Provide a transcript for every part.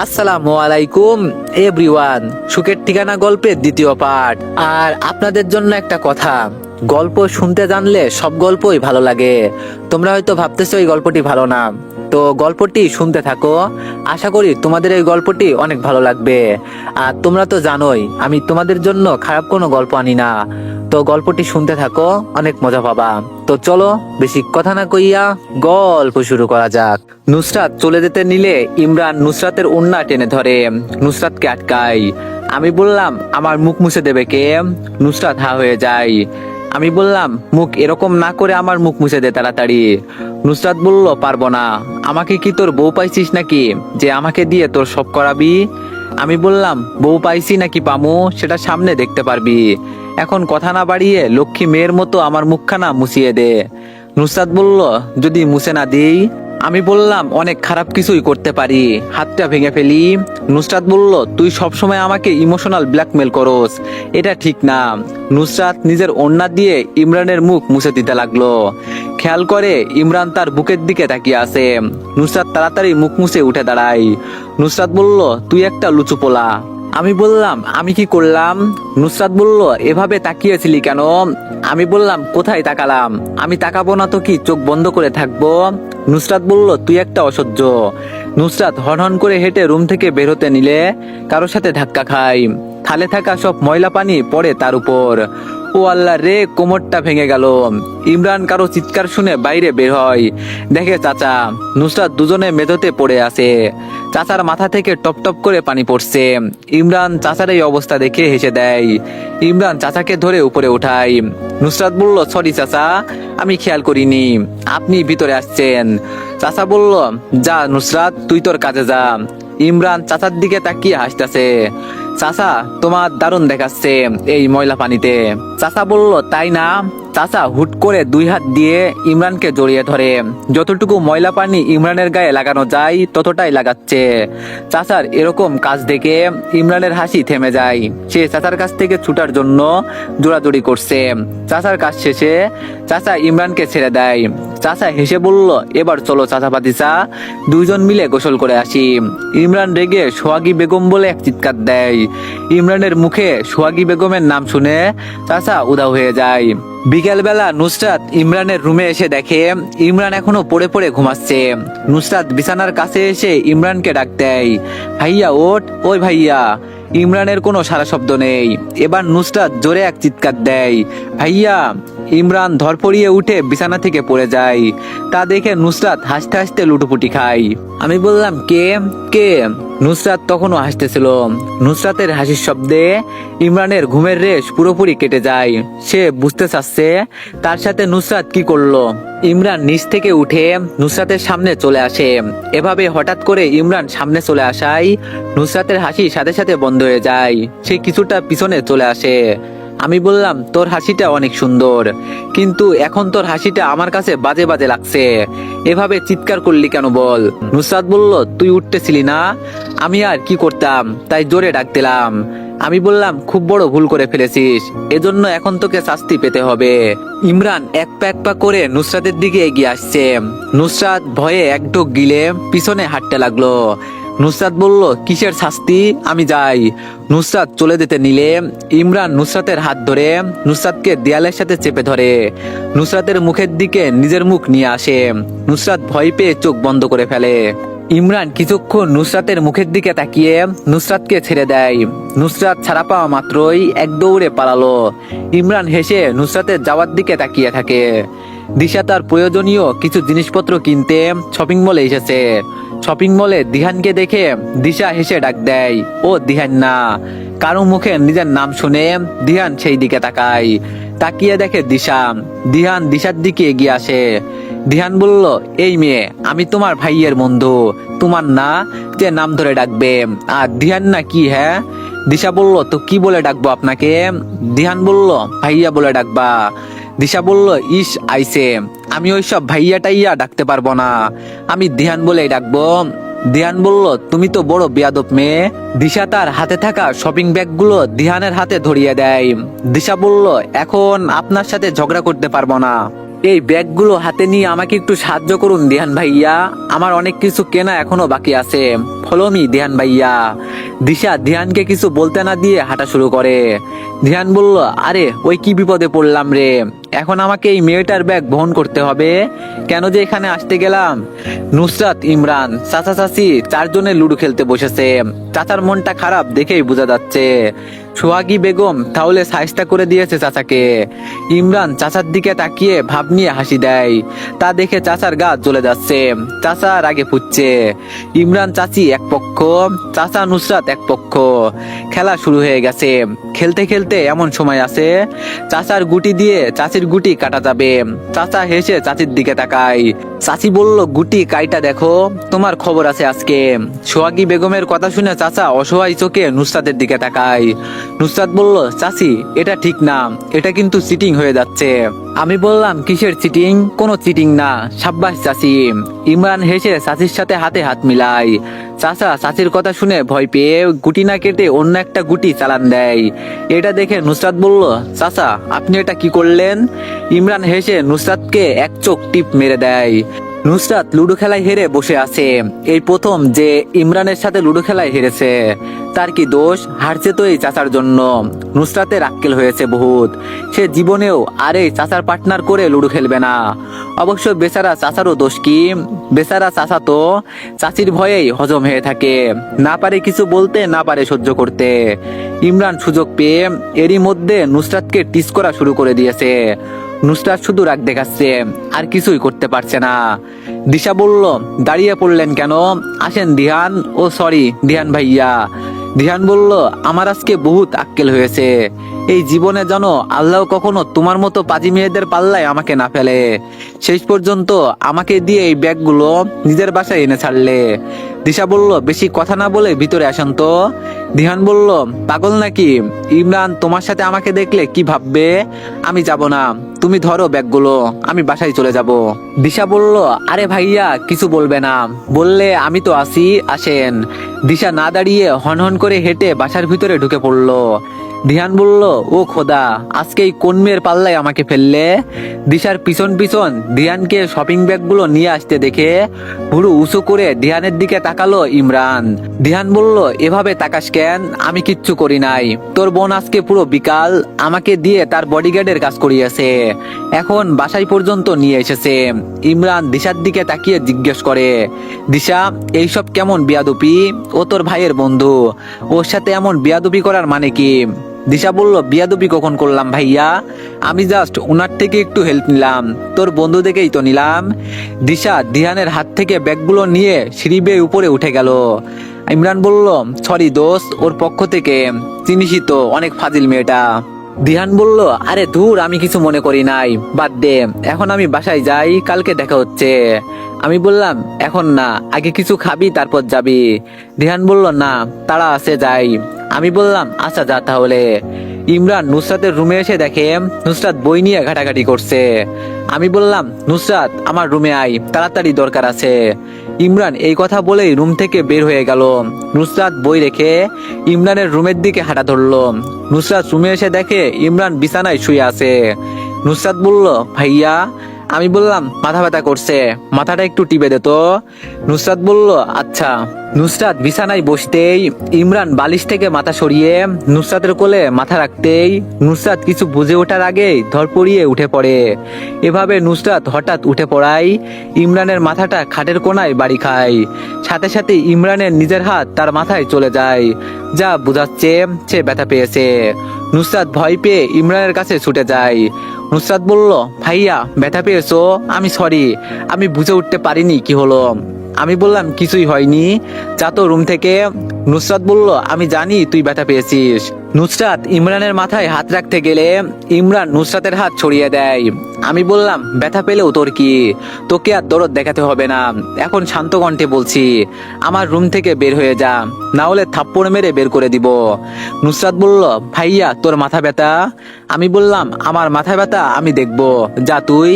আসসালামু আলাইকুম এভরিওয়ান। সুখের ঠিকানা গল্পের দ্বিতীয় পার্ট। আর আপনাদের জন্য একটা কথা, গল্প শুনতে জানলে সব গল্পই ভালো লাগে। তোমরা হয়তো ভাবতেছো এই গল্পটি ভালো না, তো গল্পটি শুনতে থাকো। আশা করি তোমাদের এই গল্পটি অনেক ভালো লাগবে। আর তোমরা তো জানোই আমি তোমাদের জন্য খারাপ কোনো গল্প আনি না। তো গল্পটি শুনতে থাকো, অনেক মজা পাবা। তো চলো বেশি কথা না কইয়া গল্প শুরু করা যাক। নুসরাত চলে যেতে নিলে ইমরান নুসরাতের ওড়না টেনে ধরে নুসরাতকে আটকায়। আমি বললাম, আমার মুখ মুছে দেবে কে? নুসরাত হা হয়ে যায়। আমি বললাম, মুখ এরকম না করে আমার মুখ মুছে দে তাড়াতাড়ি। নুসরাত বলল, পারবো না। আমাকে কি তোর বউ পাইছিস নাকি যে আমাকে দিয়ে তোর সব করাবি? আমি বললাম, বউ পাইছি নাকি পামু সেটা সামনে দেখতে পারবি। এখন কথা না বাড়িয়ে লক্ষ্মী মেয়ের মতো আমার মুখখানা মুছিয়ে দে। নুসরাত বলল, যদি মুছে না দিই? আমি বললাম, অনেক খারাপ কিছুই করতে পারি, হাতটা ভেঙে ফেলি। নুসরাত বলল, তুই সবসময় আমাকে ইমোশনাল ব্ল্যাকমেল করস, এটা ঠিক না। নুসরাত নিজের ওড়না দিয়ে ইমরানের মুখ মুছে দিতে লাগলো। খেয়াল করে ইমরান তার বুকের দিকে তাকিয়ে আছে। নুসরাত তাড়াতাড়ি মুখ মুছে উঠে দাঁড়ায়। নুসরাত বলল, তুই একটা লুচু পোলা। আমি বললাম, আমি কি করলাম? নুসরাত বলল, এভাবে তাকিয়েছিলি কেন? আমি বললাম, কোথায় তাকালাম? আমি তাকাবো না তো কি চোখ বন্ধ করে থাকবো? নুসরাত বলল, তুই একটা অসহ্য। নুসরাত হনহন করে হেঁটে রুম থেকে বের হতে নিলে কারোর সাথে ধাক্কা খায়। থালে থাকা সব ময়লা পানি পড়ে তার উপর। ও আল্লাহ রে, কোমরটা ভেঙে গেল। ইমরান কারো চিৎকার শুনে বাইরে বের হয়, দেখে চাচা নুসরাত দুজনে মেঝেতে পড়ে আছে। চাচার মাথা থেকে টপ টপ করে পানি পড়ছে। ইমরান চাচার এই অবস্থা দেখে হেসে দেয়। ইমরান চাচাকে ধরে উপরে উঠায়। নুসরাত বলল, সরি চাচা, আমি খেয়াল করিনি, আপনি ভিতরে আসছেন। চাচা বলল, যা নুসরাত, তুই তোর কাজে যা। ইমরান চাচার দিকে তাকিয়ে হাসতেছে। চাচা, তোমার দারুণ দেখাচ্ছে এই ময়লা পানিতে। চাচা বলল, তাই না? চাচা হুট করে দুই হাত দিয়ে ইমরানকে জড়িয়ে ধরে যতটুকু ময়লা পানি ইমরানের গায়ে লাগানো যায় ততটাই লাগাচ্ছে। চাচার এরকম কাজ দেখে ইমরানের হাসি থেমে যায়। সে চাচার কাছ থেকে ছুটার জন্য জোড়াজড়ি করছে। চাচার কাজ শেষে চাচা ইমরানকে ছেড়ে দেয়। চাচা হেসে বলল, এবার চলো চাচা ভাতিজা, দুইজন মিলে গোসল করে আসি। ইমরান রেগে সোহাগী বেগম বলে এক চিৎকার দেয়। ইমরানের মুখে সোহাগী বেগমের নাম শুনে চাচা উধাও হয়ে যায়। বিকেল বেলা নুসরাত ইমরানের রুমে এসে দেখে ইমরান এখনো পড়ে পড়ে ঘুমাচ্ছে। নুসরাত বিছানার কাছে এসে ইমরানকে ডাক দেয়, ভাইয়া ওঠ, ওই ভাইয়া। ইমরানের কোনো সারা শব্দ নেই। এবার নুসরাত জোরে এক চিৎকার দেয়, ভাইয়া। ইমরান ধরপড়িয়ে উঠে বিছানা থেকে পড়ে যায়। তা দেখে নুসরাত হাসতে হাসতে লুটোপুটি খায়। আমি বললাম, কে কে? নুসরাত তখনও হাসতেছিল। নুসরাতের হাসির শব্দে ইমরানের ঘুমের রেশ পুরোপুরি কেটে যায়। সে বুঝতে চাচ্ছে তার সাথে নুসরাত কি করলো। ইমরান নিচ থেকে উঠে নুসরাতের সামনে চলে আসে। এভাবে হঠাৎ করে ইমরান সামনে চলে আসায় নুসরাতের হাসি সাথে সাথে বন্ধ হয়ে যায়। সে কিছুটা পিছনে চলে আসে। আমি বললাম, তোর হাসিটা অনেক সুন্দর, কিন্তু এখন তোর হাসিটা আমার কাছে বাজে বাজে লাগছে। এভাবে চিৎকার করলি কেন বল? নুসরাত বলল, তুই উঠতেছিলি না, আমি আর কি করতাম, তাই জোরে ডাক দিলাম। আমি বললাম, খুব বড় ভুল করে ফেলেছিস, এজন্য এখন তোকে শাস্তি পেতে হবে। ইমরান এক পা করে নুসরাতের দিকে এগিয়ে আসছে। নুসরাত ভয়ে এক ঢোক গিলে পিছনে হাঁটতে লাগলো। নুসরাত বলল, কিসের শাস্তি? আমি যাই। নুসরাত চলে যেতে নিলে ইমরান নুসরাতের হাত ধরে নুসরাতকে দেয়ালের সাথে চেপে ধরে নুসরাতের মুখের দিকে নিজের মুখ নিয়ে আসে। নুসরাত ভয় পেয়ে চোখ বন্ধ করে ফেলে। ইমরান কিছুক্ষণ নুসরাতের মুখের দিকে তাকিয়ে নুসরাতকে ছেড়ে দেয়। নুসরাত ছাড়া পাওয়া মাত্রই এক দৌড়ে পালালো। ইমরান হেসে নুসরাতের যাওয়ার দিকে তাকিয়ে থাকে। দিশা তার প্রয়োজনীয় কিছু জিনিসপত্র কিনতে শপিং মলে এসেছে। শপিং মলে দিহানকে দেখে দিশা হেসে ডাক দেয়, ও দিহান না। কারো মুখে নিজের নাম শুনে দিহান সেই দিকে তাকায়। তাকিয়ে দেখে দিশা। দিহান দিশার দিকে এগিয়ে আসে। দিহান বলল, এই মেয়ে, আমি তোমার ভাইয়ের বন্ধু, তোমার না যে নাম ধরে ডাকবে, আর দিহান না কি? হ্যাঁ। দিশা বলল, তো কি বলে ডাকবো আপনাকে? দিহান বলল, ভাইয়া বলে ডাকবা। দিশা বলল, ইস আইসে, আমি ওইসব ভাইয়া টাইয়া ডাকতে পারবো না, আমি দিহান বলেই ডাকবো। দিহান বলল, তুমি তো বড় বেয়াদব মেয়ে। দিশা তার হাতে থাকা শপিং ব্যাগগুলো দিহানের হাতে ধরিয়ে দেয়। দিশা বলল, এখন আপনার সাথে ঝগড়া করতে পারবো না। এই ব্যাগগুলো হাতে নিয়ে আমাকে একটু সাহায্য করুন দিহান ভাইয়া, আমার অনেক কিছু কেনা এখনো বাকি আছে। ফলো মি দিহান ভাইয়া। দিশা দিহানকে কিছু বলতে না দিয়ে হাঁটা শুরু করে। দিহান বলল, আরে ওই কি বিপদে পড়লাম রে, এখন আমাকে এই মেয়েটার ব্যাগ বহন করতে হবে, কেন যে এখানে আসতে গেলাম। নুসরাত, ইমরান, চাচা চাচি চারজনে লুডো খেলতে বসেছে। চাচার মনটা খারাপ দেখেই বোঝা যাচ্ছে। সোহাগী বেগম তাহলে সাইজটা করে দিয়েছে চাচাকে। ইমরান চাচার দিকে তাকিয়ে ভাব নিয়ে হাসি দেয়, তা দেখে চাচার গা জ্বলে যাচ্ছে। চাচা রাগে ফুটছে। ইমরান চাচি এক পক্ষ, চাচা নুসরাত এক পক্ষ। খেলা শুরু হয়ে গেছে। খেলতে খেলতে এমন সময় আছে চাচার গুটি দিয়ে চাচির গুটি কাটা যাবে। চাচা হেসে চাচির দিকে তাকায়। চাচি বলল, গুটি কাইটা দেখো, তোমার খবর আছে আজকে। সোহাগী বেগমের কথা শুনে চাচা অসহায় চোখে নুসরাতের দিকে তাকায়। নুসরাত বলল, চাচি এটা ঠিক না, এটা কিন্তু চিটিং হয়ে যাচ্ছে। আমি বললাম, কিসের চিটিং? কোনো চিটিং না, সাব্বাস চাচি। ইমরান হেসে চাচির সাথে হাতে হাত মিলায়। চাচা চাচির কথা শুনে ভয় পেয়ে গুটি না কেটে অন্য একটা গুটি চালান দেয়। এটা দেখে নুসরাত বলল, চাচা আপনি এটা কি করলেন? ইমরান হেসে নুসরাতকে এক চোখ টিপ মেরে দেয়। নুসরাত লুডো খেলায় হেরে বসে আছে। এই প্রথম যে ইমরানের সাথে লুডো খেলায় হেরেছে। তার কি দোষ? হারছে তো এই চাচার জন্য। নুসরাতের আক্কেল হয়েছে বহুত। সে জীবনেও আর এই চাচার পার্টনার করে লুডো খেলবে না। অবশ্য বেচারা চাচারও দোষ কি? বেচারা চাচা তো চাচির ভয়েই হজম হয়ে থাকে, না পারে কিছু বলতে, না পারে সহ্য করতে। ইমরান সুযোগ পেয়ে এরই মধ্যে নুসরাতকে টিস করা শুরু করে দিয়েছে। নুসরাত শুধু রাগ দেখাচ্ছে, আর কিছুই করতে পারছে না। দিশা বলল, দাঁড়িয়ে পড়লেন কেন? আসেন দিহান। ও সরি দিহান ভাইয়া। দিহান বলল, আমার আজকে বহুত আক্কেল হয়েছে। এই জীবনে জানো আল্লাহ কখনো তোমার মতো পাজি মেয়েদের পাল্লায় আমাকে না ফেলে। শেষ পর্যন্ত আমাকে দিয়ে এই ব্যাগগুলো নিজের বাসায় এনে ছাড়লে। দিশা বলল, বেশি কথা না বলে ভিতরে আসেন তো। দিহান বলল, পাগল নাকি? ইমরান তোমার সাথে আমাকে দেখলে কি ভাববে? আমি যাব না, তুমি ধরো ব্যাগগুলো, আমি বাসায় চলে যাব। দিশা বলল, আরে ভাইয়া কিছু বলবে না, বললে আমি তো আছি, আসেন। দিশা না দাঁড়িয়ে হনহন করে হেঁটে বাসার ভিতরে ঢুকে পড়লো। দিহান বলল, ও খোদা, আজকেই কোন মেয়ের পাল্লায় আমাকে ফেললে? দিশার পিছন পিছন দিহানকে শপিং ব্যাগগুলো নিয়ে আসতে দেখে ভুরু উঁচু করে দিহানের দিকে তাকালো ইমরান। দিহান বলল, এভাবে তাকাস কেন? আমি কিচ্ছু করি নাই। তোর বোন আজকে পুরো বিকাল আমাকে দিয়ে তার বডিগার্ডের কাজ করিয়েছে, এখন বাসায় পর্যন্ত নিয়ে এসেছে। ইমরান দিশার দিকে তাকিয়ে জিজ্ঞেস করে, দিশা এইসব কেমন বিয়াদুপি? ও তোর ভাইয়ের বন্ধু, ওর সাথে এমন বিয়াদুপি করার মানে কি? দিশা বলল, বিয়াদুপি কখন করলাম ভাইয়া? আমি জাস্ট ওনার থেকে একটু হেল্প নিলাম, তোর বন্ধু দেখেই তো নিলাম। দিশা দিহানের হাত থেকে ব্যাগগুলো নিয়ে সিঁড়ি বেয়ে উপরে উঠে গেল। ইমরান বলল, সরি দোস্ত, ওর পক্ষ থেকে, চিনিসই তো অনেক ফাজিল মেয়েটা। দিহান বলল, আরে ধুর, আমি কিছু মনে করি নাই, বাদ দে, এখন আমি বাসায় যাই, কালকে দেখা হচ্ছে। আমি বললাম, এখন না, আগে কিছু খাবি তারপর যাবি। দিহান বলল, না তাড়া আছে, যাই। আমি বললাম, আচ্ছা যা তাহলে। ইমরান নুসরাতের রুমে এসে দেখে নুসরাত বই নিয়ে ঘাটাঘাটি করছে। আমি বললাম, নুসরাত আমার রুমে আয়, তাড়াতাড়ি দরকার আছে। ইমরান এই কথা বলেই রুম থেকে বের হয়ে গেল। নুসরাত বই রেখে ইমরানের রুমের দিকে হাঁটা ধরলো। নুসরাত রুমে এসে দেখে ইমরান বিছানায় শুয়ে আছে। নুসরাত বলল, ভাইয়া। আমি বললাম, মাথা ব্যথা করছে, মাথাটা একটু টিপে দে তো। নুসরাত বলল, আচ্ছা। নুসরাত বিছানায় বসতেই ইমরান বালিশ থেকে মাথা সরিয়ে নুসরাতের কোলে মাথা রাখতেই নুসরাত কিছু বুঝে ওঠার আগেই ধরপড়িয়ে উঠে পড়ে। এভাবে নুসরাত হঠাৎ উঠে পড়ায় ইমরানের মাথাটা খাটের কোনায় বাড়ি খায়। সাথে সাথে ইমরানের নিজের হাত তার মাথায় চলে যায়, যা বোঝাচ্ছে সে ব্যথা পেয়েছে। নুসরাত ভয় পেয়ে ইমরানের কাছে ছুটে যায়। নুসরাত বলল, ভাইয়া ব্যথা পেয়েছো? আমি সরি, আমি বুঝে উঠতে পারিনি কি হলো। আমি বললাম, কিছুই হয়নি, যা তো রুম থেকে। নুসরাত বলল, আমি জানি তুই ব্যথা পেয়েছিস। নুসরাত ইমরানের মাথায় হাত রাখতে গেলে ইমরান নুসরাতের হাত ছড়িয়ে দেয়। আমি বললাম, ব্যথা পেলেও তোর কি, তোকে আর দরদ দেখাতে হবে না, এখন শান্ত কণ্ঠে বলছি, আমার রুম থেকে বের হয়ে যা। না হলে থাপ্পড় মেরে বের করে দিব। নুসরাত বলল, ভাইয়া তোর মাথা ব্যথা? আমি বললাম, আমার মাথা ব্যথা আমি দেখব, যা তুই,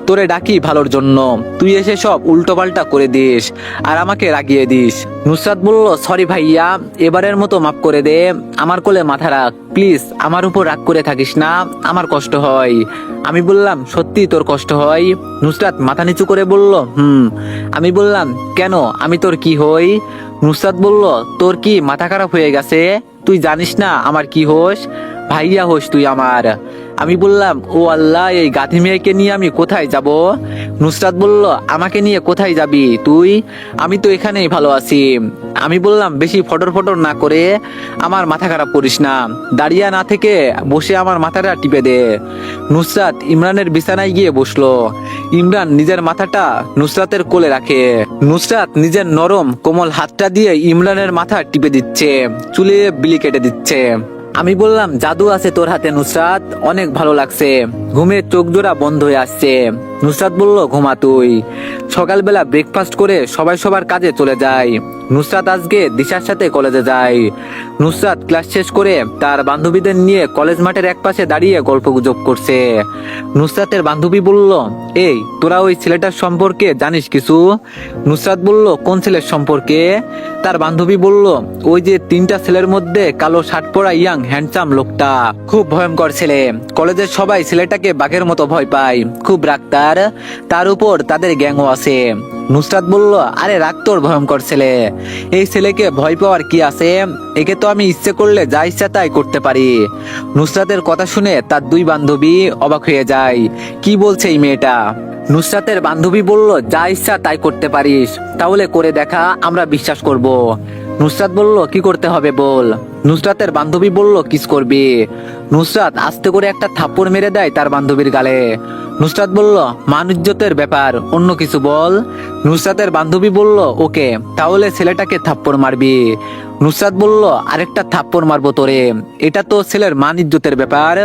তোরে ডাকি ভালোর জন্য, তুই এসে সব উল্টোপাল্টা করে দিস আর আমাকে রাগিয়ে দিস। নুসরাত বলল, সরি ভাইয়া, এবারের মতো মাফ করে দে, আমার কোলে মাথা রাখ প্লিজ, আমার উপর রাগ করে থাকিস না, আমার কষ্ট হয়। আমি বললাম, সত্যি তোর কষ্ট হয়? নুসরাত মাথা নিচু করে বলল, আমি বললাম, কেন, আমি তোর কি হই? নুসরাত বলল, তোর কি মাথা খারাপ হয়ে গেছে? তুই জানিস না আমার কি হোস? ভাইয়া হোস তুই আমার। আমি বললাম, ও আল্লাহ, এই গাধি মেয়েকে নিয়ে আমি কোথায় যাব? নুসরাত বলল, আমাকে নিয়ে কোথায় যাবি তুই? আমি তো এখানেই ভালো আছি। আমি বললাম, বেশি ফটর ফটর না করে আমার মাথা খারাপ করিস না, দাঁড়িয়ে না থেকে বসে আমার মাথাটা টিপে দে। নুসরাত ইমরানের বিছানায় গিয়ে বসলো। ইমরান নিজের মাথাটা নুসরাতের কোলে রাখে। নুসরাত নিজের নরম কোমল হাতটা দিয়ে ইমরানের মাথা টিপে দিচ্ছে, চুলে বিলি কেটে দিচ্ছে। আমি বললাম, জাদু আছে তোর হাতে নুসরাত, অনেক ভালো লাগছে, ঘুমের চোখ জোড়া বন্ধ হয়ে আসছে। নুসরাত বলল, ঘুমা তুই। সকালবেলা ব্রেকফাস্ট করে সবাই সবার কাজে চলে যায়। নুসরাত আজকে দিশার সাথে কলেজে যায়। নুসরাত ক্লাস শেষ করে তার বান্ধবীদের নিয়ে কলেজ মাঠের একপাশে দাঁড়িয়ে গল্প গুজব করছে। নুসরাতের বান্ধবী বলল, এই তোরা ওই ছেলেটার সম্পর্কে জানিস কিছু? নুসরাত বলল, কোন ছেলের সম্পর্কে? তার বান্ধবী বলল, ওই যে তিনটা ছেলের মধ্যে কালো শার্ট পরা ইয়াং হ্যান্ডসাম লোকটা, খুব ভয়ঙ্কর ছেলে, কলেজের সবাই ছেলেটাকে বাঘের মতো ভয় পায়, খুব রাগ তার উপর তাদের গ্যাংও আছে। নুসরাত বলল, আরে রাগ তোর ভয়ঙ্কর ছেলে, এই ছেলেকে ভয় পাওয়ার কি আছে? একে তো আমি ইচ্ছে করলে যা ইচ্ছা তাই করতে পারি। নুসরাতের কথা শুনে তার দুই বান্ধবী অবাক হয়ে যায়, কি বলছে এই মেয়েটা? নুসরাতের বান্ধবী বলল, যা ইচ্ছা তাই করতে পারিস, তাহলে করে দেখা, আমরা বিশ্বাস করব। নুসরাত বলল, কি করতে হবে বল। নুসরাতের বান্ধবী বলল, কিস করবি। নুসরাত আস্তে করে একটা থাপ্পড় মেরে দেয় তার বান্ধবীর গালে। নুসরাত বলল, মান ইজ্জতের ব্যাপার, অন্য কিছু বল। নুসরাতের বান্ধবী বলল, ওকে, তাহলে ছেলেটাকে থাপ্পড় মারবি। নুসরাত বলল, আরেকটা থাপ্পড় মারবো তোরে, এটা তো ছেলের মান ইজ্জতের ব্যাপার।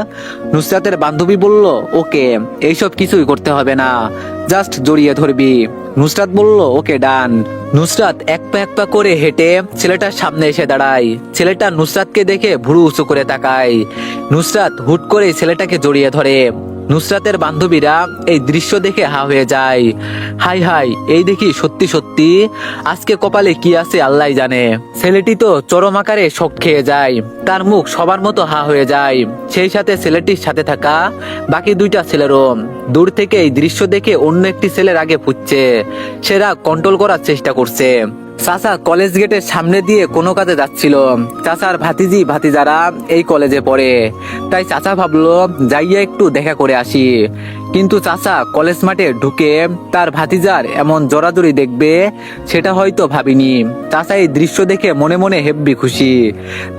নুসরাতের বান্ধবী বলল, ওকে, এইসব কিছুই করতে হবে না, জাস্ট জড়িয়ে ধরবি। নুসরাত বলল, ওকে ডান। নুসরাত এক পা করে হেঁটে ছেলেটার সামনে এসে দাঁড়ায়। ছেলেটা নুসরাতকে দেখে ভুরু উঁচু করে তাকায়। নুসরাত হুট করে ছেলেটাকে জড়িয়ে ধরে। নুসরাতের বান্ধবীরা এই দৃশ্য দেখে হা হয়ে যায়। হাই হাই, এই দেখি সত্যি সত্যি, আজকে কপালে কি আছে আল্লাহ জানে। ছেলেটি তো চরম আকারে শক খেয়ে যায়, তার মুখ সবার মতো হা হয়ে যায়, সেই সাথে ছেলেটির সাথে থাকা বাকি দুইটা ছেলেরও। দূর থেকে এই দৃশ্য দেখে অন্য একটি ছেলের আগে ফুটছে, সেরা কন্ট্রোল করার চেষ্টা করছে। চাচা কলেজ গেটের সামনে দিয়ে কোনো কাজে যাচ্ছিল। চাচার ভাতিজি ভাতিজারা এই কলেজে পড়ে, তাই চাচা ভাবলো যাইয়া একটু দেখা করে আসি। কিন্তু চাচা কলেজ মাঠে ঢুকে তার ভাতিজার এমন জোরাজুরি দেখবে সেটা হয়তো ভাবিনি। চাচা এই দৃশ্য দেখে মনে মনে হেব্বি খুশি,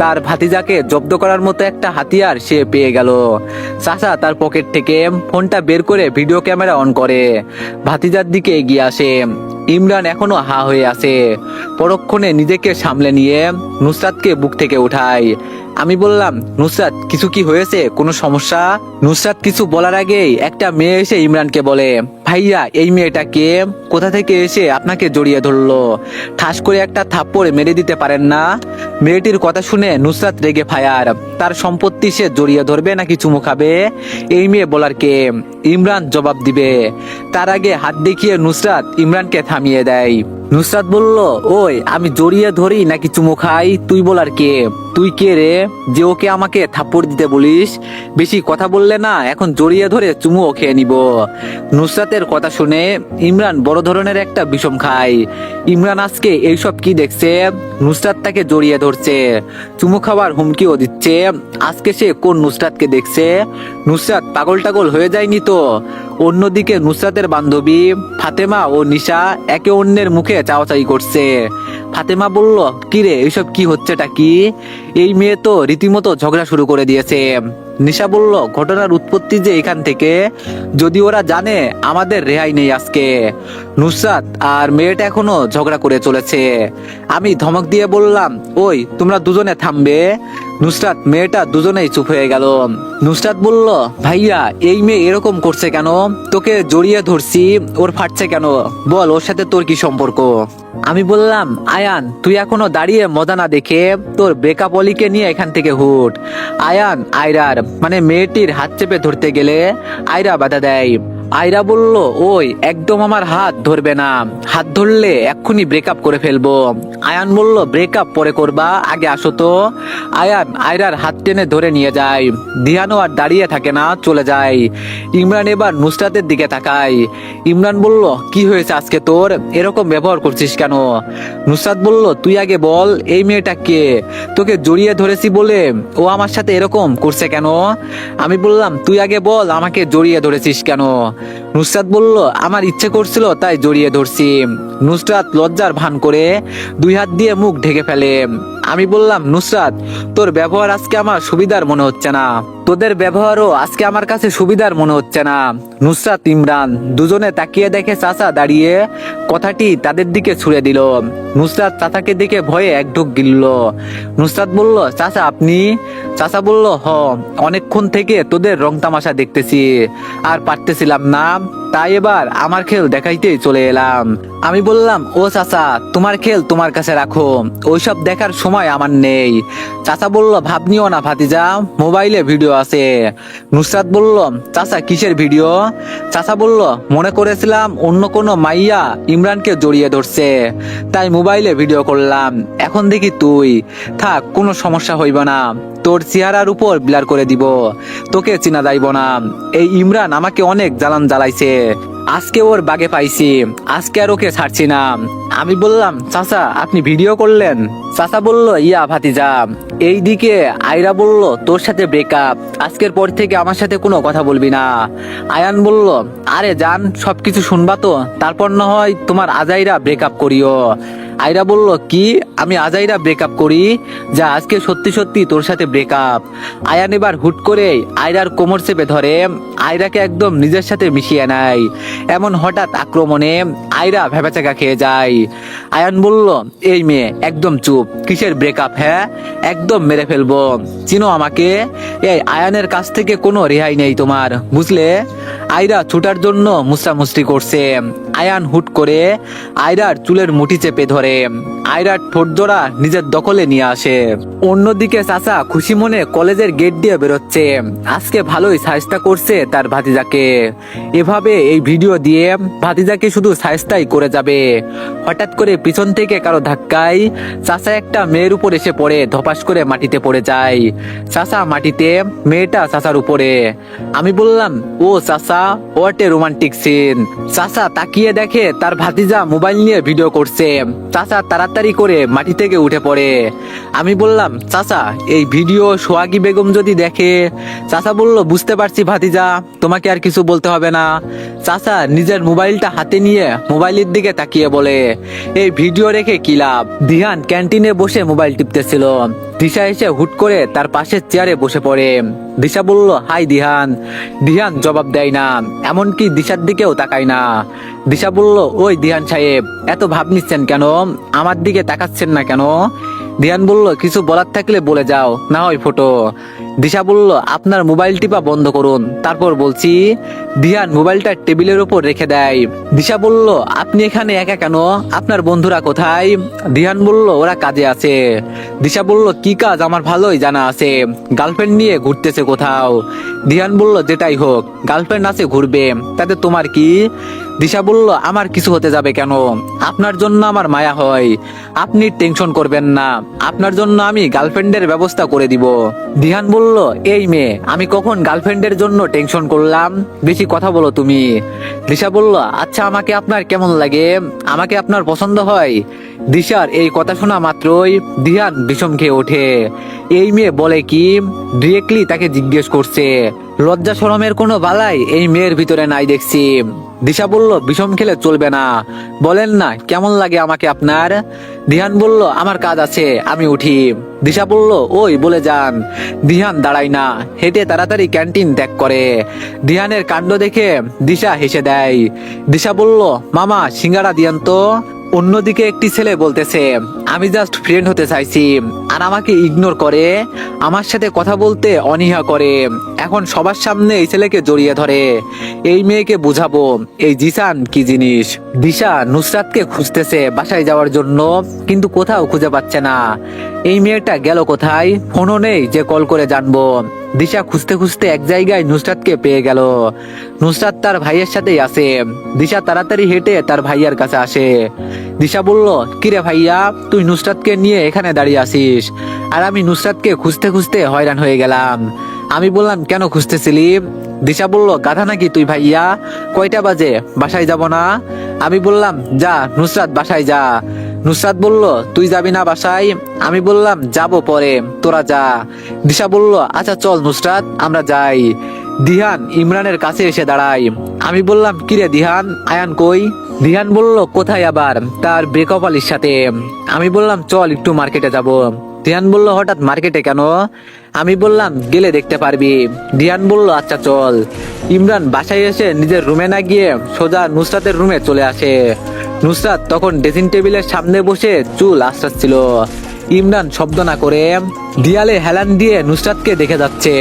তার ভাতিজাকে জব্দ করার মতো একটা হাতিয়ার সে পেয়ে গেল। চাচা তার পকেট থেকে ফোনটা বের করে ভিডিও ক্যামেরা অন করে ভাতিজার দিকে এগিয়ে আসে। ইমরান এখনো হা হয়ে আছে। পরক্ষণে নিজেকে সামলে নিয়ে নুসরাতকে বুক থেকে উঠায়। আমি বললাম, নুসরাত কিছু কি হয়েছে, কোনো সমস্যা? নুসরাত কিছু বলার আগেই একটা মেয়ে এসে ইমরানকে বলে, ভাইয়া এই মেয়েটা কে, কোথা থেকে এসে আপনাকে জড়িয়ে ধরলো, ঠাস করে একটা থাপ্পড় মেরে দিতে পারেন না? মেয়েটির কথা শুনে নুসরাত রেগে ফায়ার, তার সম্পত্তি সে জড়িয়ে ধরবে নাকি চুমু খাবে, এই মেয়ে বলার কে? ইমরান জবাব দিবে, তার আগে হাত দেখিয়ে নুসরাত ইমরানকে থামিয়ে দেয়। নুসরাত বলল, ওই আমি জড়িয়ে ধরি নাকি চুমু খাই, তুই বলার কে? তুই কে রে যে ওকে আমাকে থাপ্পড় দিতে বলিস? বেশি কথা বললে না এখন জড়িয়ে ধরে চুমুও খেয়ে নিব। নুসরাতের কথা শুনে ইমরান বড় ধরনের একটা বিষম খায়। ইমরান আজকে এইসব কি দেখছে? নুসরাত তাকে জড়িয়ে ধরছে, চুমু খাওয়ার হুমকিও দিচ্ছে। আজকে সে কোন নুসরাতকে দেখছে? নুসরাত পাগল টাগল হয়ে যায়নি তো? অন্যদিকে নুসরাতের বান্ধবী ফাতেমা ও নিশা একে অন্যের মুখে চাওয়াচাই করছে। ফাতেমা বলল, কিরে এইসব কি হচ্ছেটা কি? এই মেয়ে তো রীতিমতো ঝগড়া শুরু করে দিয়েছে। নিশা বলল, ঘটনার উৎপত্তি যে এখান থেকে, যদি ওরা জানে আমাদের রেহাই নেই আজকে। নুসরাত আর মেয়েটা এখনো ঝগড়া করে চলেছে। আমি ধমক দিয়ে বললাম, ওই তোমরা দুজনে থামবে। নুসরাত মেয়েটা দুজনেই চুপ হয়ে গেল। নুসরাত বলল, ভাইয়া এই মেয়ে এরকম করছে কেন? তোকে জড়িয়ে ধরছি, ওর ফাটছে কেন? বল, ওর সাথে তোর কি সম্পর্ক? আমি বললাম, আয়ান তুই এখনো দাঁড়িয়ে মজা না দেখে তোর ব্রেকআপ অলিকে নিয়ে এখান থেকে হুট। আয়ান আয়রার মানে মেয়েটির হাত চেপে ধরতে গেলে আয়রা বাধা দেয়। আয়রা বলল, ওই একদম আমার হাত ধরবে না, হাত ধরলে এক্ষুনি ব্রেকআপ করে ফেলবো। আয়ান বলল, ব্রেকআপ পরে করবা, আগে আসো তো। আয়ান আয়রার হাত টেনে ধরে নিয়ে যায়। দিহানও আর দাঁড়িয়ে থাকে না, চলে যায়। ইমরান এবার নুসরাতের দিকে তাকায়। ইমরান বলল, কি হয়েছে আজকে তোর, এরকম ব্যবহার করছিস কেন? নুসরাত বলল, তুই আগে বল এই মেয়েটা কে? তোকে জড়িয়ে ধরেছি বলে ও আমার সাথে এরকম করছে কেন? আমি বললাম, তুই আগে বল আমাকে জড়িয়ে ধরেছিস কেন? নুসরাত বলল, আমার ইচ্ছে করছিল তাই জড়িয়ে ধরছি। নুসরাত লজ্জার ভান করে দুই হাত দিয়ে মুখ ঢেকে ফেলে। আমি বললাম, নুসরাত তোর ব্যবহার আজকে আমার সুবিধার মনে হচ্ছে না, তোদের ব্যবহারও আজকে আমার কাছে সুবিধার মনে হচ্ছে না। নুসরাত ইমরান দুজনে তাকিয়ে দেখে চাচা দাঁড়িয়ে, কথাটি তাদের দিকে ছুড়ে দিল। নুসরাত চাচাকে দেখে ভয়ে এক ঢোক গিলল। নুসরাত বলল, চাচা আপনি? চাচা বলল, অনেকক্ষণ থেকে তোদের রং তামাশা দেখতেছি, আর পারতেছিলাম না, তাই এবার আমার খেল দেখাইতেই চলে এলাম। আমি বললাম, ও চাচা তোমার খেল তোমার কাছে রাখো, ওইসব দেখার সময় আমার নেই। চাচা বলল, ভাবনিও না ভাতিজা, মোবাইলে ভিডিও আছে। নুসরাত বলল, চাচা কিসের ভিডিও? চাচা বলল, মনে করেছিলাম অন্য কোনো মাইয়া ইমরানকে জড়িয়ে ধরছে, তাই মোবাইলে ভিডিও করলাম। এখন দেখি তুই, থাক কোনো সমস্যা হইব না, তোর চেহারার উপর ব্লার করে দিব, তোকে চিনা যাইব না। এই ইমরান আমাকে অনেক জ্বালান জ্বালাইছে, আজকে ওর বাগে পাইছি, আজকে আর ওকে ছাড়ছি না। আমি বললাম, চাচা আপনি ভিডিও করলেন? চাচা বলল, ইয়া ভাতিজা। এইদিকে আয়রা বলল, তোর সাথে ব্রেকআপ, আজকের পর থেকে আমার সাথে কোনো কথা বলবি না। আয়ান বলল, আরে জান সবকিছু শুনবা তো, তারপর না হয় তোমার আজাইরা ব্রেকআপ করিও। আয়রা বলল, কি আমি আজাইরা ব্রেকআপ করি? যা আজকে সত্যি সত্যি তোর সাথে ব্রেকআপ। আয়ান এবার হুট করে আয়রার কোমর চেপে ধরে আয়রাকে একদম নিজের সাথে মিশিয়ে নেয়। এমন হঠাৎ আক্রমণে আয়রা ভেবাচাকা খেয়ে যায়। আয়ান বলল, এই মেয়ে একদম চুপ, কিসের ব্রেকআপ? হ্যাঁ একদম মেরে ফেলবো, চিনো আমাকে? এই আয়ানের কাছ থেকে কোনো রেহাই নেই তোমার, বুঝলে? আয়রা ছুটার জন্য মুসরামুসরি করছে। আয়ান হুট করে আয়রার চুলের মুঠি চেপে ধরে আয়রার ঠোঁট জোড়া নিজের দখলে নিয়ে আসে। অন্যদিকে চাচা খুশি মনে কলেজের গেট দিয়ে বেরোচ্ছে, আজকে ভালোই সাজটা করছে তার ভাতিজাকে। এভাবে এই ভিডিও দিয়ে ভাতিজাকে শুধু সাজটাই করে যাবে। হঠাৎ করে পিছন থেকে কারো ধাক্কায় চাচা একটা মেয়ের উপর এসে পড়ে, ধপাস করে মাটিতে পড়ে যায়। চাচা মাটিতে, মেয়েটা চাচার উপরে। আমি বললাম, ও চাচা, হোয়াট এ রোমান্টিক সিন। চাচা তাকিয়ে দেখে তার ভাতিজা মোবাইল নিয়ে ভিডিও করছে। চাচা তাড়াতাড়ি করে মাটি থেকে উঠে পড়ে। আমি বললাম, চাচা এই ভিডিও সোহাগী বেগম যদি দেখে? চাচা বলল, বুঝতে পারছি ভাতিজা, তোমাকে আর কিছু বলতে হবে না। চাচা নিজের মোবাইলটা হাতে নিয়ে মোবাইলের দিকে তাকিয়ে বলে, এই ভিডিও রেখে কি লাভ? দিহান ক্যান্টিনে বসে মোবাইল টিপতেছিল। দিশা এসে হুট করে তার পাশের চেয়ারে বসে পড়ে। দিশা বলল, হাই দিহান। দিহান জবাব দেয় না, এমনকি দিশার দিকেও তাকায় না। দিশা বলল, ওই দিহান সাহেব, এত ভাব নিচ্ছেন কেন? আমার দিকে তাকাচ্ছেন না কেন? দিহান বলল, কিছু বলার থাকলে বলে যাও, না হয় ফটো। দিশা বলল, আপনার মোবাইল টিপা বন্ধ করুন, তারপর বলছি। দিহান মোবাইলটা টেবিলের উপর রেখে দেয়। দিশা বলল, আপনি এখানে একা কেন? আপনার বন্ধুরা কোথায়? দিহান বলল, ওরা কাজে আছে। দিশা বলল, কি কাজ আমার ভালোই জানা আছে, গার্লফ্রেন্ড নিয়ে ঘুরতেছে কোথাও। দিহান বলল, যেটাই হোক, গার্লফ্রেন্ড আছে ঘুরবে, তাতে তোমার কি? দিশা বলল, আমার কিছু হতে যাবে কেন? আপনার জন্য আমার মায়া হয়, আপনি টেনশন করবেন না, আপনার জন্য আমি গার্লফ্রেন্ডের ব্যবস্থা করে দিব। দিহান বলল, এই মেয়ে, আমি কখন গার্লফ্রেন্ডের জন্য টেনশন করলাম? বেশি কথা বলো তুমি। দিশা বলল, আচ্ছা আমাকে আপনার কেমন লাগে? আমাকে আপনার পছন্দ হয়? দিশার এই কথা শোনা মাত্রই দিহান বিষম খেয়ে ওঠে। এই মেয়ে বলে কি? ডিরেক্টলি তাকে জিজ্ঞেস করছে। লজ্জা শরমের কোনো বালাই এই মেয়ের ভিতরে নাই দেখছি। দিশা বলল, বিষম খেলে চলবে না, বলেন না কেমন লাগে আমাকে আপনার? দিহান বলল, আমার কাজ আছে, আমি উঠি। দিশা বলল, ওই বলে যান। দিহান দাঁড়ায় না, হেঁটে তাড়াতাড়ি ক্যান্টিন ত্যাগ করে। দিহানের কাণ্ড দেখে দিশা হেসে দেয়। দিশা বলল, মামা সিঙ্গারা দিয়েন তো। অন্যদিকে একটি ছেলে বলতেছে, আমি জাস্ট ফ্রেন্ড হতে চাইছি, আর আমাকে ইগনোর করে, আমার সাথে কথা বলতে অনীহা করে। এখন সবার সামনে এই ছেলেকে জড়িয়ে ধরে। এই মেয়েকে বুঝাবো এই জিসান কি জিনিস। দিশা নুসরাতকে খুঁজতেছে বাসায় যাওয়ার জন্য, কিন্তু কোথাও খুঁজে পাচ্ছে না। এই মেয়েটা গেল কোথায়, ফোনও নেই যে কল করে জানবো। দিশা খুঁজতে খুঁজতে এক জায়গায় নুসরাতকে পেয়ে গেল। নুসরাত তার ভাইয়ের সাথেই আছে। দিশা তাড়াতাড়ি হেঁটে তার ভাইয়ার কাছে আসে। দিশা বলল, কিরে ভাইয়া, তুই নুসরাতকে নিয়ে এখানে দাঁড়িয়ে আসিস, আর আমি নুসরাতকে খুঁজতে খুঁজতে হয়রান হয়ে গেলাম। আমি বললাম, কেন খুঁজতেছিলি? দিশা বলল, গাধা নাকি তুই ভাইয়া, কয়টা বাজে, বাসায় যাব না? আমি বললাম, যা নুসরাত, বাসায় যা। নুসরাত বলল, তুই যাবি না বাসায়? আমি বললাম, যাব পরে, তোরা যা। দিশা বলল, আচ্ছা চল নুসরাত, আমরা যাই। দিহান ইমরানের কাছে এসে দাঁড়াই। আমি বললাম, কিরে দিহান, আয়ান কই? দিহান বলল, কোথায় আবার, তার ব্রেকআপ আলীর সাথে। আমি বললাম, চল একটু মার্কেটে যাব। দিহান বলল, হঠাৎ মার্কেটে কেন? আমি বললাম, গেলে দেখতে পারবি। দিহান বলল, আচ্ছা চল। ইমরান বাসায় এসে নিজের রুমে না গিয়ে সোজা নুসরাতের রুমে চলে আসে। নুসরাত তখন ড্রেসিং টেবিলের সামনে বসে চুল আঁচড়াচ্ছিল। ইমরান শব্দ না করে দেয়ালে হেলান দিয়ে নুসরাতকে দেখে যাচ্ছে।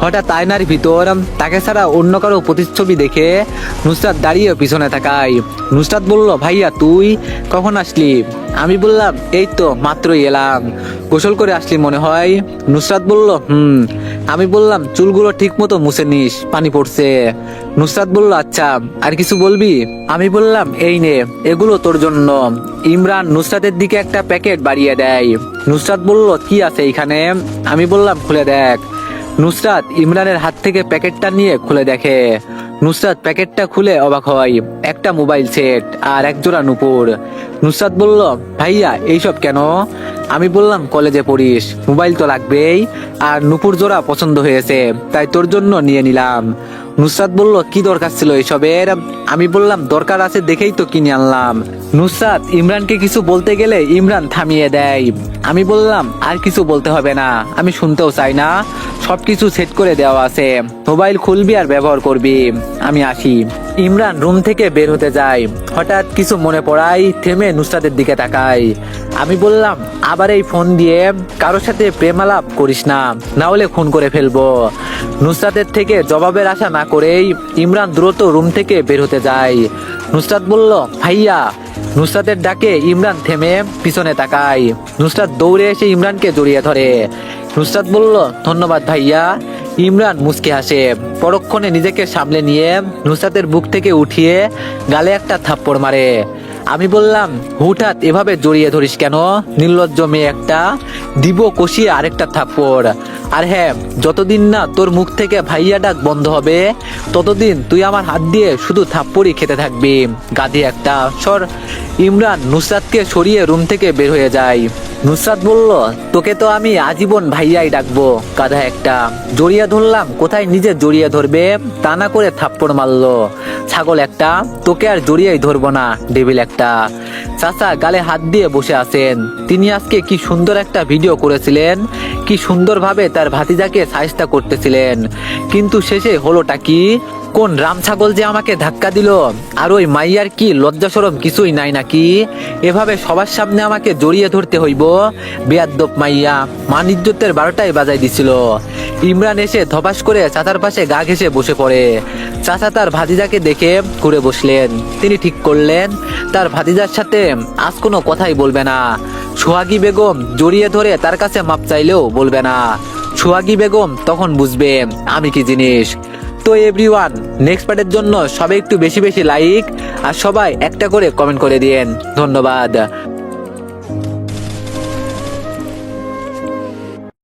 হঠাৎ আয়নার ভিতর তাকে ছাড়া অন্য কারো প্রতিচ্ছবি দেখে নুসরাত দাঁড়িয়ে পিছনে তাকায়। নুসরাত বলল, ভাইয়া তুই কখন আসলি? আমি বললাম, এই তো মাত্রই এলাম। গোসল করে আসলি মনে হয়। নুসরাত বলল, আমি বললাম, চুলগুলো ঠিক মতো মুছে নিস, পানি পড়ছে। নুসরাত বলল, আচ্ছা, আর কিছু বলবি? আমি বললাম, এই নে, এগুলো তোর জন্য। ইমরান নুসরাতের দিকে একটা প্যাকেট বাড়িয়ে দেয়। নুসরাত বলল, কি আছে এখানে? আমি বললাম, খুলে দেখ। নুসরাত ইমরানের হাত থেকে প্যাকেটটা নিয়ে খুলে দেখে। নুসরাত প্যাকেটটা খুলে অবাক হয়, একটা মোবাইল সেট আর এক জোড়া নুপুর। নুসরাত বলল, ভাইয়া এইসব কেন? আমি বললাম, কলেজে পড়িস, মোবাইল তো লাগবেই, আর নুপুর জোড়া পছন্দ হয়েছে, তাই তোর জন্য নিয়ে নিলাম। নুসরাত বলল, কি দরকার ছিল এসবের? আমি বললাম, দরকার আছে দেখেই তো কিনে আনলাম। নুসরাত ইমরানকে কিছু বলতে গেলে ইমরান থামিয়ে দেয়। আমি বললাম, আর কিছু বলতে হবে না, আমি শুনতেও চাই না, সবকিছু সেট করে দেওয়া আছে, মোবাইল খুলবি আর ব্যবহার করবি, আমি আসি। ইমরান রুম থেকে বের হতে যায়। হঠাৎ কিছু মনে পড়ায় থেমে নুসরাতের দিকে তাকায়। আমি বললাম, আবার এই ফোন দিয়ে কারোর সাথে প্রেমালাপ করিস না, না হলে খুন করে ফেলবো। নুসরাতের থেকে জবাবের আশা না করেই ইমরান দ্রুত রুম থেকে বের হতে যায়। নুসরাত বলল, ভাইয়া। নুসরাতের ডাকে ইমরান থেমে পিছনে তাকায়। নুসরাত দৌড়ে এসে ইমরানকে জড়িয়ে ধরে। নুসরাত বলল, ধন্যবাদ ভাইয়া। ইমরান মুচকে হাসে। পরক্ষণে নিজেকে সামলে নিয়ে নুসরাতের বুক থেকে উঠিয়ে গালে একটা থাপ্পড় মারে। আমি বললাম, হুটহাট এভাবে জড়িয়ে ধরিস কেন, নির্লজ্জ মেয়ে একটা, দিব কষিয়ে আরেকটা থাপ্পড়। আর হ্যাঁ, যতদিন না তোর মুখ থেকে ভাইয়া ডাক বন্ধ হবে, ততদিন তুই আমার হাত দিয়ে শুধু থাপ্পড়ই খেতে থাকবি, গাধি একটা, সর। ইমরান নুসরাতকে সরিয়ে রুম থেকে বের হয়ে যায়। নুসরাত বলল, তোকে তো আমি আজীবন ভাইয়াই ডাকবো, গাধা একটা। জড়িয়ে ধরলাম, কোথায় নিজে জড়িয়ে ধরবে, তা না করে থাপ্পড় মারলো, ছাগল একটা। তোকে আর জড়িয়েই ধরবো না, ডেভিল একটা। চাচা গালে হাত দিয়ে বসে আছেন। তিনি আজকে কি সুন্দর একটা ভিডিও করেছিলেন, কি সুন্দরভাবে তার ভাতিজাকে সাহায্য করতেছিলেন, কিন্তু শেষে হলোটা কি? কোন রাম ছাগল যে আমাকে ধাক্কা দিল, আর ওই মাইয়ার কি লজ্জা শরম কিছুই নাই নাকি? এভাবে সবার সামনে আমাকে জড়িয়ে ধরতে হইব? বেয়াদ্দপ মাইয়া, মান ইজ্জতের 12টাই বাজাই দিছিল। ইমরান এসে ধপাস করে চাচার পাশে গা ঘেঁষে বসে পড়ে। চাচা তার ভাতিজাকে দেখে ঘুরে বসলেন। তিনি ঠিক করলেন তার ভাতিজার সাথে আজ কোনো কথাই বলবে না। সোহাগী বেগম জড়িয়ে ধরে তার কাছে মাপ চাইলেও বলবে না। সোহাগী বেগম তখন বুঝবে আমি কি জিনিস। তো এভরিওয়ান, নেক্সট পার্টের জন্য সবাই একটু বেশি বেশি লাইক আর সবাই একটা করে কমেন্ট করে দিয়েন। ধন্যবাদ।